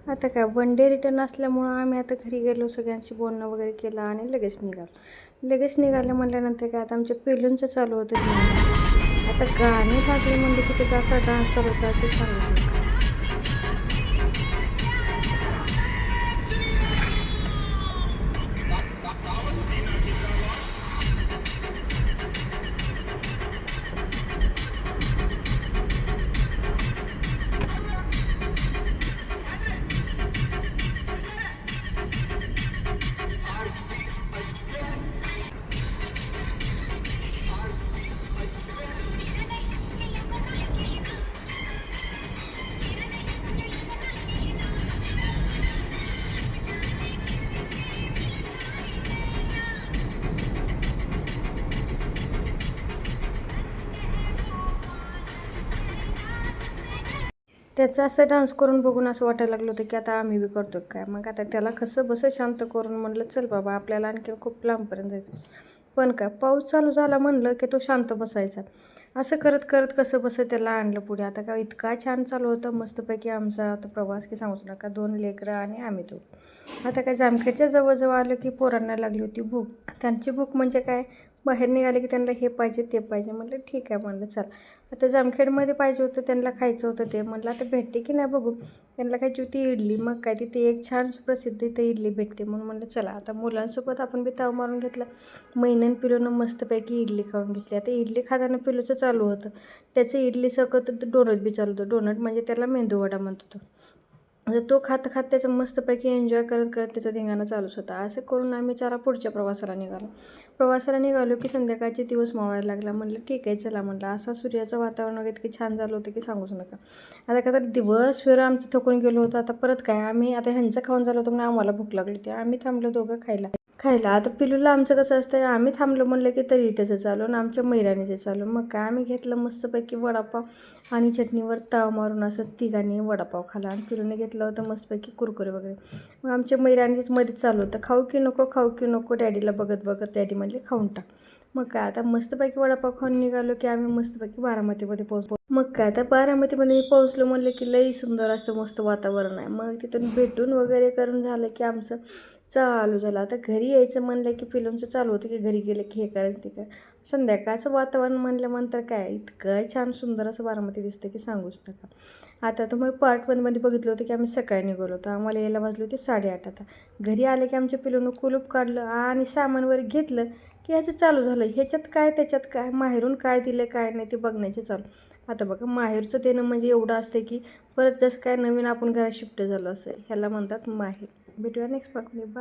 आता काय one day return असल्यामुळं आम्ही आता घरी गेलो, सगळ्यांशी बोलणं वगैरे केलं आणि लगेच निघालं म्हटल्यानंतर काय आता आमच्या पेलूंचं चालू होतं गाणं. आता गाणी लागली म्हणलं की त्याचा असा डान्स चालू होता ते सांगू नका. त्याचं असं डान्स करून बघून असं वाटायला लागलं होतं की आता आम्ही बी करतो काय. मग आता त्याला कसं बसं शांत करून म्हणलं चल बाबा आपल्याला आणखी खूप लांबपर्यंत जायचं. पण काय पाऊस चालू झाला म्हणलं की तो शांत बसायचा. असं करत करत कसं बसं त्याला आणलं पुढे. आता काय इतका छान चालू होतं मस्तपैकी आमचा आता प्रवास की सांगूच नका. 2 लेकरं आणि आम्ही दोघं. आता काय जामखेडच्या जवळ आलं की पोरांना लागली होती भूक. त्यांची भूक म्हणजे काय, बाहेर निघाले की त्यांना हे पाहिजे ते पाहिजे. म्हटलं ठीक आहे म्हणलं चल. आता जामखेडमध्ये पाहिजे होतं त्यांना खायचं होतं ते. म्हटलं आता भेटते की नाही बघू. त्यांना खायची होती इडली. मग काय तिथे एक छान प्रसिद्ध इथे इडली भेटते म्हणून म्हटलं चला आता मुलांसोबत आपण बी ताव मारून घेतला. महिन्यानं पिलूनं मस्तपैकी इडली खाऊन घेतली. आता इडली खाताना पिलूचं चालू होतं त्याचं इडली सकट डोनट बी चालू होतं. डोनट म्हणजे त्याला मेंदूवडा म्हणतो तो. आता तो खात खात त्याचं मस्तपैकी एन्जॉय करत करत त्याचा धिंगाणा चालूच होता. असं करून आम्ही पुढच्या प्रवासाला निघालो की संध्याकाळचे दिवस मावळायला लागला. म्हटलं ठीक आहे चला म्हटलं. असं सूर्याचं वातावरण वगैरे इतकी छान झालं होतं की सांगूच नका. आता काय तर दिवसभर आमचं थकून गेलो होतो. आता परत काय आम्ही आता ह्यांचं खाऊन झालं होतं म्हणून आम्हाला भूक लागली होती. आम्ही थांबलो दोघं खायला. आता पिलूला आमचं कसं असतं आम्ही थांबलो म्हणलं की तरी त्याचं चालू आणि आमच्या मैराणीचं चालू. मग काय आम्ही घेतलं मस्तपैकी वडापाव आणि चटणीवर ताव मारून असं तिघांनी वडापाव खाला आणि पिलूने घेतलं होतं मस्तपैकी कुरकुरे वगैरे. मग आमच्या मैराणीच मध्येच चालू होतं खाऊ की नको डॅडीला बघत डॅडी म्हणले खाऊन टाक. मग काय आता मस्तपैकी वडापाव खाऊन निघालो की आम्ही मस्तपैकी बारामतीमध्ये पोहोचलो. मग काय आता बारामतीमध्ये पोहोचलो म्हणलं की लई सुंदर असं मस्त वातावरण आहे. मग तिथून भेटून वगैरे करून झालं की आमचं चालू झालं. आता घरी यायचं म्हणलं की फिल्मचं चालू होतं की घरी गेलं की हे करायचं ते काय. संध्याकाळचं वातावरण म्हणल्यानंतर काय इतकं छान सुंदर असं बारामती दिसतं की सांगूच नका. आता तुम्ही पार्ट 1मध्ये बघितलं होतं की आम्ही सकाळी निघालो होतो. आम्हाला यायला वाजले होते 8:30. आता घरी आले की आमच्या पिलूनं कुलूप काढलं आणि सामान वगैरे घेतलं की ह्याचं चालू झालं ह्याच्यात काय त्याच्यात काय माहेरून काय दिलं काय नाही ते बघण्याचे चालू. आता बघा माहेरचं देणं म्हणजे एवढं असतं की परत जसं काय नवीन आपण घरात शिफ्ट झालो असं ह्याला म्हणतात माहेर. भेटूया नेक्स्ट पार्टमध्ये. बाय.